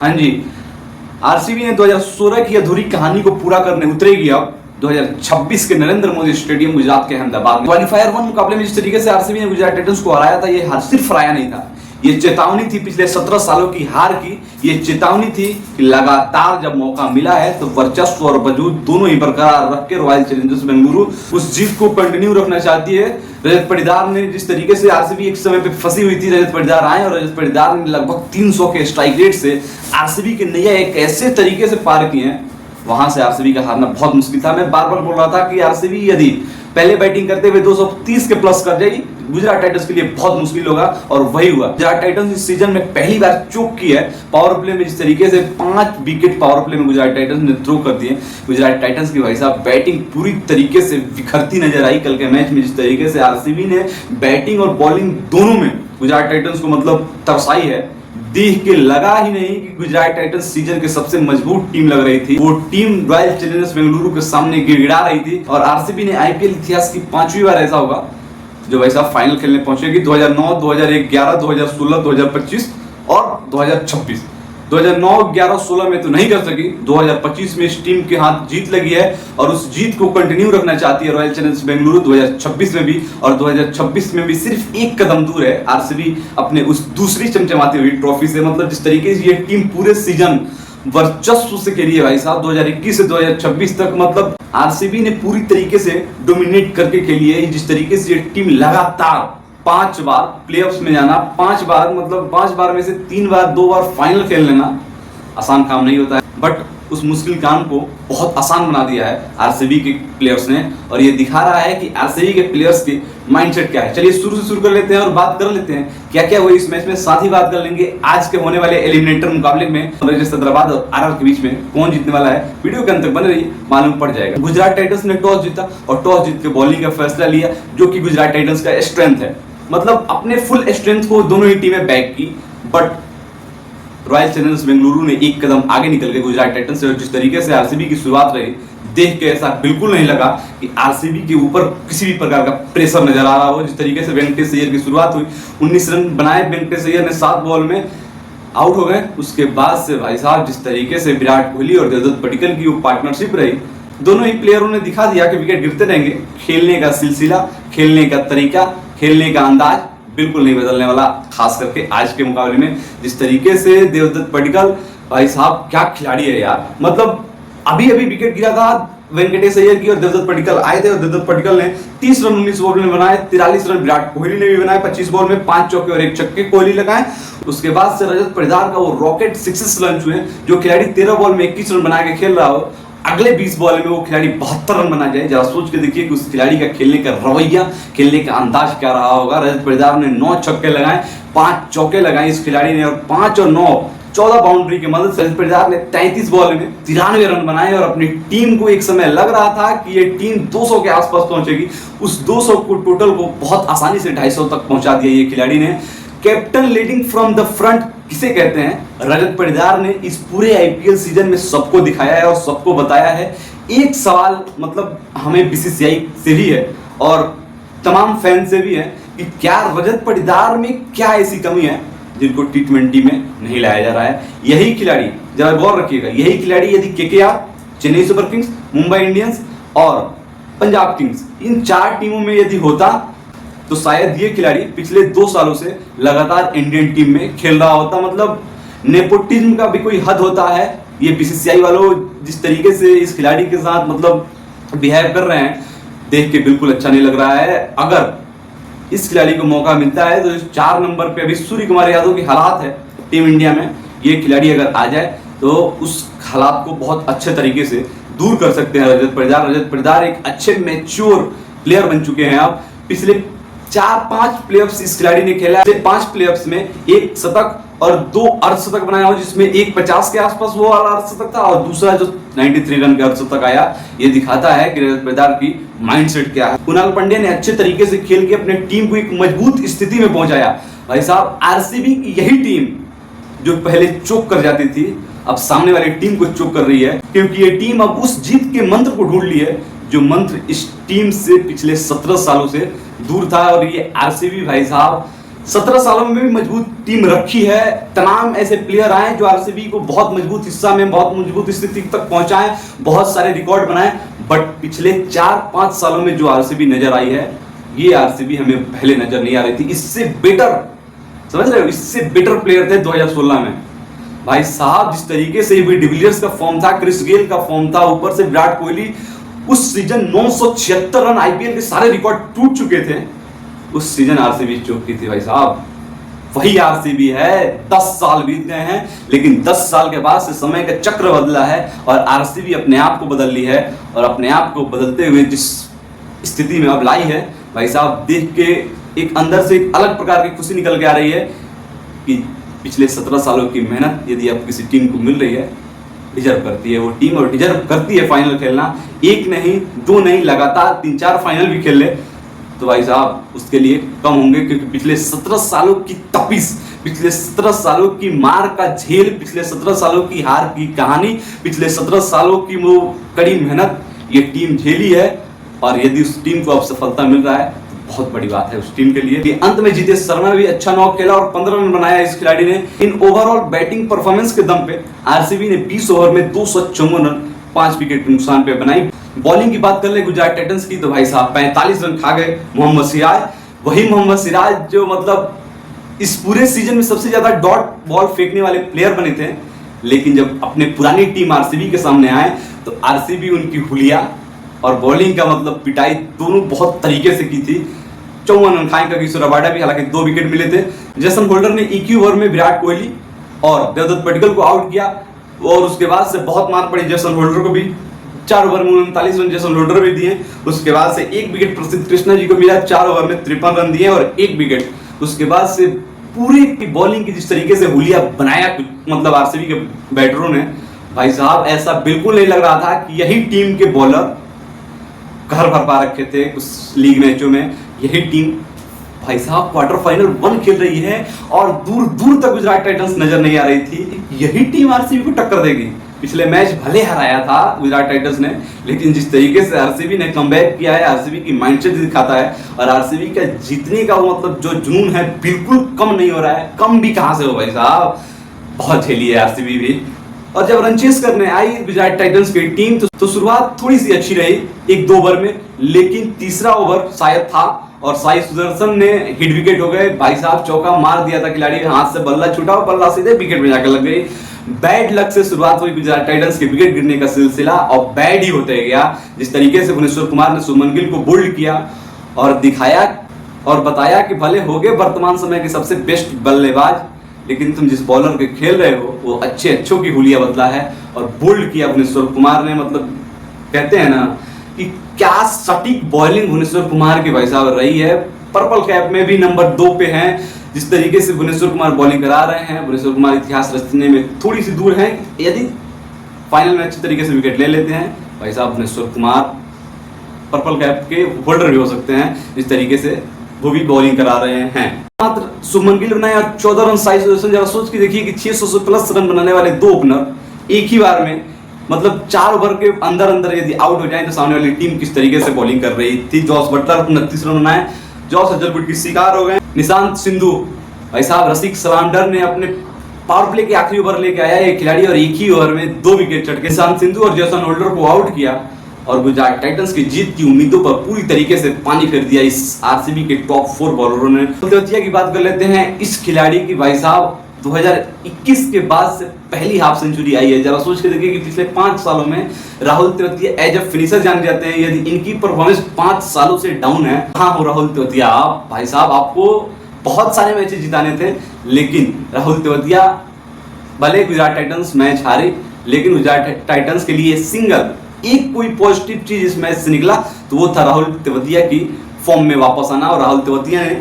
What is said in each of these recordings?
हाँ जी, आरसीबी ने 2016 की अधूरी कहानी को पूरा करने उतरेगी अब 2026 के नरेंद्र मोदी स्टेडियम गुजरात के अहमदाबाद में। क्वालीफायर 1 मुकाबले में जिस तरीके से आरसीबी ने गुजरात टाइटंस को हराया था, ये सिर्फ हराया नहीं था, ये चेतावनी थी पिछले 17 सालों की हार की। ये चेतावनी थी कि लगातार जब मौका मिला है तो वर्चस्व और वजूद दोनों ही बरकरार रख के रॉयल चैलेंजर्स बेंगलुरु उस जीत को कंटिन्यू रखना चाहती है। रजत पाटीदार ने जिस तरीके से आरसीबी एक समय पे फंसी हुई थी, रजत पाटीदार आए और रजत पाटीदार ने लगभग 300 के स्ट्राइक रेट से आरसीबी के नैया एक ऐसे तरीके से पार किए हैं, वहां से आरसीबी का हारना बहुत मुश्किल था। मैं बार बार बोल रहा था कि आरसीबी यदि पहले बैटिंग करते हुए 230 के प्लस कर जाएगी, गुजरात टाइटंस के लिए बहुत मुश्किल होगा, और वही हुआ। गुजरात टाइटंस इस सीजन में पहली बार चूक की है पावर प्ले में। जिस तरीके से 5 विकेट पावर प्ले में गुजरात टाइटंस ने थ्रो कर दिए। गुजरात टाइटंस की भाई साहब बैटिंग पूरी तरीके से बिखरती नजर आई कल के मैच में। जिस तरीके से आरसीबी ने बैटिंग और बॉलिंग दोनों में गुजरात टाइटंस को मतलब तरसाई है, देख के लगा ही नहीं कि गुजरात टाइटंस सीजन के सबसे मजबूत टीम लग रही थी। वो टीम रॉयल चैलेंजर्स बेंगलुरु के सामने गिड़गिड़ा रही थी। और आरसीबी ने आईपीएल इतिहास की 5वीं बार ऐसा होगा जो भाई साहब फाइनल खेलने पहुंचेगी। 2009, 2011, 2016, 2025 और 2026। 2009, 11, 16 में तो नहीं कर सकी, 2025 में इस टीम के हाथ जीत लगी है और उस जीत को कंटिन्यू रखना चाहती है रॉयल चैलेंजर्स बेंगलुरु 2026 में भी। और 2026 में भी सिर्फ एक कदम दूर है आरसीबी अपने उस दूसरी चमचमाती हुई ट्रॉफी से। मतलब जिस तरीके से ये टीम पूरे सीजन वर्चस्व से खेली है भाई साहब, 2021 से 2026 तक मतलब आरसीबी ने पूरी तरीके से डोमिनेट करके खेली है। जिस तरीके से ये टीम लगातार 5 बार प्लेऑफ्स में जाना, 5 बार मतलब 5 बार में से 3 बार 2 बार फाइनल खेल लेना आसान काम नहीं होता है। बट उस मुश्किल काम को बहुत आसान बना दिया है आरसीबी के प्लेयर्स ने, और ये दिखा रहा है कि आरसीबी के प्लेयर्स की माइंडसेट क्या है। चलिए शुरू कर लेते हैं और बात कर लेते हैं क्या क्या हुआ इस मैच में। साथ ही बात कर लेंगे आज के होने वाले एलिमिनेटर मुकाबले में सनराइजर्स हैदराबाद और आरआर के बीच में कौन जीतने वाला है। वीडियो के अंत तक बने रहिए, मालूम पड़ जाएगा। गुजरात टाइटंस ने टॉस जीता और टॉस जीत के बॉलिंग का फैसला लिया, जो कि गुजरात टाइटंस का स्ट्रेंथ है। मतलब अपने फुल स्ट्रेंथ को दोनों ही टीमें बैक की, बट रॉयल चैलेंजर्स बेंगलुरु ने एक कदम आगे निकल के गुजरात टाइटंस से। और जिस तरीके से आरसीबी की शुरुआत रही, देख के ऐसा बिल्कुल नहीं लगा कि आरसीबी के ऊपर किसी भी प्रकार का प्रेशर नजर आ रहा हो। जिस तरीके से वेंकटेश अय्यर की शुरुआत हुई, 19 रन बनाए वेंकटेश अय्यर ने 7 बॉल में, आउट हो गए। उसके बाद से भाई साहब जिस तरीके से विराट कोहली और देवदत्त पडिक्कल की वो पार्टनरशिप रही, दोनों ही प्लेयरों ने दिखा दिया कि विकेट गिरते रहेंगे। खेलने का सिलसिला, खेलने का तरीका, खेलने का अंदाज बिल्कुल नहीं बदलने वाला, खास करके आज के मुकाबले में। जिस तरीके से देवदत्त पडिक्कल भाई साहब क्या खिलाड़ी है यार। मतलब अभी विकेट गिरा था वेंकटेश अय्यर की और देवदत्त पडिक्कल आए थे, और देवदत्त पडिक्कल ने 30 रन 19 बॉल में बनाए। 43 रन विराट कोहली ने भी बनाए 25 बॉल में, 5 चौके और 1 छक्के कोहली लगाए। उसके बाद से रजत पाटीदार का वो रॉकेट 6 लंच हुए। जो खिलाड़ी 13 बॉल में 21 रन बना के खेल रहा हो, अगले 20 बॉल में वो खिलाड़ी 72 रन बना जाए। जरा सोच के देखिए कि उस खिलाड़ी का खेलने का रवैया, खेलने का अंदाज क्या रहा होगा। रजत पाटीदार ने 9 छक्के लगाए, 5 चौके लगाए इस खिलाड़ी ने, और 5 और 9 14 बाउंड्री की मदद से रजत पाटीदार ने 33 बॉल में 93 रन बनाए। और अपनी टीम को एक समय लग रहा था कि ये टीम 200 के आसपास पहुंचेगी, उस 200 को टोटल को बहुत आसानी से 250 तक पहुंचा दिया ये खिलाड़ी ने। Captain leading from the front किसे कहते हैं, रजत पाटीदार ने इस पूरे आईपीएल सीजन में सबको दिखाया है और सबको बताया है। एक सवाल मतलब हमें बीसीसीआई से भी है और तमाम फैन से भी है कि क्या रजत पाटीदार में क्या ऐसी कमी है जिनको टी20 में नहीं लाया जा रहा है। यही खिलाड़ी, जरा गौर रखिएगा, यही खिलाड़ी यदि KKR, Chennai super Kings, Mumbai Indians और पंजाब किंग्स, इन 4 टीमों में यदि होता तो शायद ये खिलाड़ी पिछले 2 सालों से लगातार इंडियन टीम में खेल रहा होता। मतलब नेपोटिज्म का भी कोई हद होता है। ये बीसीसीआई वालों जिस तरीके से इस खिलाड़ी के साथ मतलब बिहेव कर रहे हैं, देख के बिल्कुल अच्छा नहीं लग रहा है। अगर इस खिलाड़ी को मौका मिलता है तो 4 नंबर पे अभी सूर्य कुमार यादव की हालात है टीम इंडिया में, ये खिलाड़ी अगर आ जाए तो उस हालात को बहुत अच्छे तरीके से दूर कर सकते हैं रजत पाटीदार। रजत पाटीदार एक अच्छे मैच्योर प्लेयर बन चुके हैं। अब पिछले 4-5 प्लेऑफ्स इस खिलाड़ी ने खेला, 5 प्लेऑफ्स में 1 शतक और 2 अर्धशतक बनाया हो, जिसमें एक 50 के आसपास वो वाला अर्धशतक था और दूसरा जो 93 रन का अर्धशतक आया। ये दिखाता है कि रजत पाटीदार की माइंडसेट क्या है। कुणाल पांड्या ने अच्छे तरीके से खेल के अपने टीम को एक मजबूत स्थिति में पहुंचाया। भाई साहब आरसीबी की यही टीम जो पहले चोक कर जाती थी, अब सामने वाली टीम को चोक कर रही है, क्योंकि ये टीम अब उस जीत के मंत्र को ढूंढ ली है जो मंत्र इस टीम से पिछले 17 सालों से दूर था। और ये आरसीबी भाई साहब 17 सालों में भी मजबूत टीम रखी है। तमाम ऐसे प्लेयर आए जो आरसीबी को बहुत मजबूत हिस्सा में, बहुत मजबूत स्थिति तक पहुंचाए, बहुत सारे रिकॉर्ड बनाए। बट पिछले 4-5 सालों में जो आरसीबी नजर आई है, ये आरसीबी हमें पहले नजर नहीं आ रही थी। इससे बेटर, समझ रहे हो, इससे बेटर प्लेयर थे 2016 में। भाई साहब, जिस तरीके से भी डिविलियर्स का फॉर्म था, क्रिस गेल का फॉर्म था, ऊपर से विराट कोहली, उस सीजन 976 रन, आईपीएल के सारे रिकॉर्ड टूट चुके थे। उस सीजन आरसीबी चौकी थी भाई साहब। वही आरसीबी है। 10 साल बीत गए हैं, लेकिन 10 साल के बाद से समय का चक्र बदला है और आरसीबी अपने आप को बदल ली है। और अपने आप को बदलते हुए जिस स्थिति में अब लाई है भाई साहब, देख के एक अंदर से एक अलग प्रकार की खुशी निकल के आ रही है कि पिछले 17 सालों की मेहनत यदि अब किसी टीम को मिल रही है, डिजर्व करती है वो टीम, और डिजर्व करती है फाइनल खेलना। एक नहीं, दो नहीं, लगातार 3-4 फाइनल भी खेल ले तो भाई साहब उसके लिए कम होंगे, क्योंकि पिछले 17 सालों की तपिश, पिछले 17 सालों की मार का झेल, पिछले 17 सालों की हार की कहानी, पिछले 17 सालों की वो कड़ी मेहनत ये टीम झेली है। और यदि उस टीम को अब सफलता मिल रहा है तो बहुत बड़ी बात है उस टीम के लिए। अंत में जीतेश शर्मा भी अच्छा नॉक खेला और 15 रन बनाया इस खिलाड़ी ने। इन ओवरऑल बैटिंग परफॉर्मेंस के दम पे आरसीबी ने 20 ओवर में 254 रन 5 विकेट के नुकसान पे बनाई। बॉलिंग की बात कर ले गुजरात टाइटंस की, तो भाई साहब 45 रन खा गए मोहम्मद सिराज। वही मोहम्मद सिराज जो मतलब इस पूरे सीजन में सबसे ज्यादा डॉट बॉल फेंकने वाले प्लेयर बने थे, लेकिन जब अपने पुरानी टीम आरसीबी के सामने आए तो आरसीबी उनकी हुलिया और बॉलिंग का मतलब पिटाई दोनों बहुत तरीके से की थी। 54 रन खाए का किशोर रबाडा भी, हालांकि 2 विकेट मिले थे। जेसन होल्डर ने एक ही ओवर में विराट कोहली और देवदत्त पडिक्कल को आउट किया और उसके बाद से बहुत मार पड़ी जेसन होल्डर को भी। 4 ओवर में 39 रन जेसन होल्डर भी दिए। उसके बाद से 1 विकेट प्रसिद्ध कृष्णा जी को मिला, 4 ओवर में 53 रन दिए और 1 विकेट। उसके बाद से पूरी की बॉलिंग की जिस तरीके से हुलिया बनाया मतलब आरसीबी के बैटरों ने, भाई साहब ऐसा बिल्कुल नहीं लग रहा था कि यही टीम के बॉलर घर भर पा रखे थे उस लीग मैचों में। यही टीम भाई साहब क्वार्टर फाइनल 1 खेल रही है और दूर दूर तक गुजरात टाइटंस नजर नहीं आ रही थी। यही टीम आरसीबी को टक्कर देगी। पिछले मैच भले हराया था गुजरात टाइटंस ने, लेकिन जिस तरीके से आरसीबी ने कमबैक किया है, आरसीबी की माइंडसेट दिखाता है और आरसीबी का जीतने का मतलब जो जुनून है बिल्कुल कम नहीं हो रहा है। कम भी कहां से हो भाई साहब, बहुत झेली है आरसीबी भी। और जब रन चेस करने आई गुजरात टाइटंस की टीम तो शुरुआत थोड़ी सी अच्छी रही 1-2 ओवर में, लेकिन तीसरा ओवर शायद था और साई सुदर्शन ने हिट विकेट हो गए। भाई साहब चौका मार दिया था खिलाड़ी के हाथ से, बल्ला छूटा और बल्ला सीधे विकेट में जाकर लग गई। बैड लक से शुरुआत हुई गुजरात टाइटंस के विकेट गिरने का सिलसिला और बैड ही होते गया। जिस तरीके से भुवनेश्वर कुमार ने शुभमन गिल को बोल्ड किया और दिखाया और बताया कि भले हो गए वर्तमान समय के सबसे बेस्ट बल्लेबाज, लेकिन तुम जिस बॉलर के खेल रहे हो वो अच्छों की हुलिया बदला है और बोल्ड किया भुवनेश्वर कुमार ने। मतलब कहते हैं ना कि क्या सटीक बॉलिंग भुवनेश्वर कुमार की भाई साहब रही है। पर्पल कैप में भी नंबर 2 पे हैं। जिस तरीके से भुवनेश्वर कुमार बॉलिंग करा रहे हैं, भुवनेश्वर कुमार इतिहास रचने में थोड़ी सी दूर है। यदि फाइनल में अच्छी तरीके से विकेट ले लेते हैं भाई साहब, भुवनेश्वर कुमार पर्पल कैप के होल्डर भी हो सकते हैं, जिस तरीके से वो भी बॉलिंग करा रहे हैं। मात्र शुभमन गिल बनाए और 14 रन साई सुदर्शन। जरा सोच के देखिए कि 600 से प्लस रन बनाने वाले 2 ओपनर एक ही बार में, मतलब 4 ओवर के अंदर अंदर यदि आउट हो जाए तो सामने वाली टीम किस तरीके से बॉलिंग कर रही थी। जॉस बटलर 29 रन बनाए, जॉस हजलवुड की शिकार हो गए। निशांत सिंधु भाई साहब, रसिक सलांडर ने अपने पावर प्ले के आखिरी ओवर लेके आया एक खिलाड़ी और एक ही ओवर में 2 विकेट चटके। निशांत सिंधु और जेसन होल्डर को आउट किया और गुजरात टाइटंस की जीत की उम्मीदों पर पूरी तरीके से पानी फेर दिया इस आरसीबी के टॉप 4 बॉलरों ने। तेवतिया की बात कर लेते हैं। इस खिलाड़ी की भाई साहब 2021 के बाद से पहली हाफ सेंचुरी आई है। जरा सोच के देखिए कि पिछले 5 सालों में Rahul Tewatia as a finisher जाने जाते हैं। यदि इनकी परफॉर्मेंस 5 सालों से डाउन है, कहां हो राहुल तेवतिया आप भाई साहब? आपको बहुत सारे मैचेस जिताने थे, लेकिन राहुल तेवतिया भले गुजरात टाइटंस मैच हारे, लेकिन गुजरात टाइटंस के लिए सिंगल एक कोई पॉजिटिव चीज इस मैच से निकला तो वो था राहुल तेवतिया की फॉर्म में वापस आना। और राहुल तेवतिया ने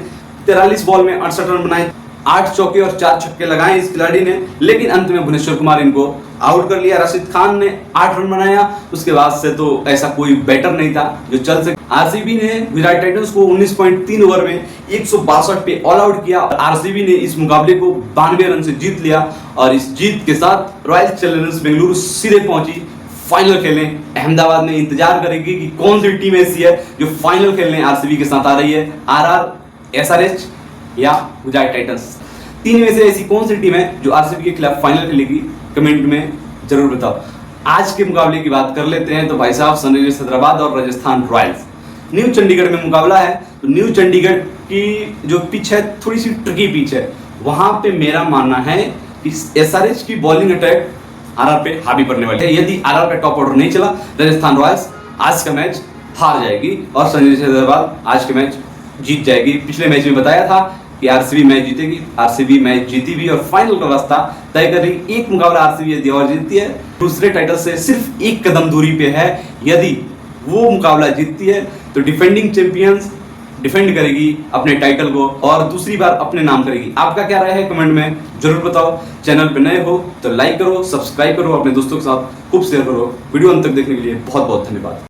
43 बॉल में 68 रन बनाए, 8 चौके और 4 छक्के लगाए इस खिलाड़ी ने, लेकिन अंत में भुवनेश्वर कुमार इनको आउट कर लिया। राशिद खान ने 8 रन बनाया। उसके बाद से तो ऐसा कोई बैटर नहीं था जो चल सके। आरसीबी ने गुजरात टाइटंस को 19.3 ओवर में 162 पे ऑल आउट किया। आरसीबी ने इस मुकाबले को 92 रन से जीत लिया और इस जीत के साथ रॉयल चैलेंजर्स बेंगलुरु सीधे पहुंची फाइनल खेलने। अहमदाबाद में इंतजार करेगी कि कौन सी टीम ऐसी है जो फाइनल खेलने आरसीबी के साथ आ रही है। आरआर, एसआरएच या गुजरात टाइटंस। तीन में से ऐसी कौन सी टीम है जो आरसीबी के खिलाफ फाइनल खेलेगी? कमेंट में जरूर बताओ। आज के मुकाबले की बात कर लेते हैं तो भाई साहब सनराइजर्स हैदराबाद और राजस्थान रॉयल्स, न्यू चंडीगढ़ में मुकाबला है। तो न्यू चंडीगढ़ की जो पिच है थोड़ी सी ट्रिकी पिच है, वहां पे मेरा मानना है कि एसआरएच की बॉलिंग अटैक आरआर पे हावी पड़ने वाली है। यदि आरआर पे टॉप ऑर्डर नहीं चला, राजस्थान रॉयल्स आज का मैच हार जाएगी और सनराइजर्स हैदराबाद आज के मैच जीत जाएगी। पिछले मैच में बताया था कि आरसीबी मैच जीतेगी, आरसीबी मैच जीती भी और फाइनल का रास्ता तय कर रही। एक मुकाबला आरसीबी यदि और जीतती है, दूसरे टाइटल से सिर्फ एक कदम दूरी पे है। यदि वो मुकाबला जीतती है तो डिफेंडिंग चैंपियंस डिफेंड करेगी अपने टाइटल को और दूसरी बार अपने नाम करेगी। आपका क्या राय है कमेंट में जरूर बताओ। चैनल पे नए हो तो लाइक करो, सब्सक्राइब करो, अपने दोस्तों के साथ खूब शेयर करो। वीडियो अंत तक देखने के लिए बहुत बहुत धन्यवाद।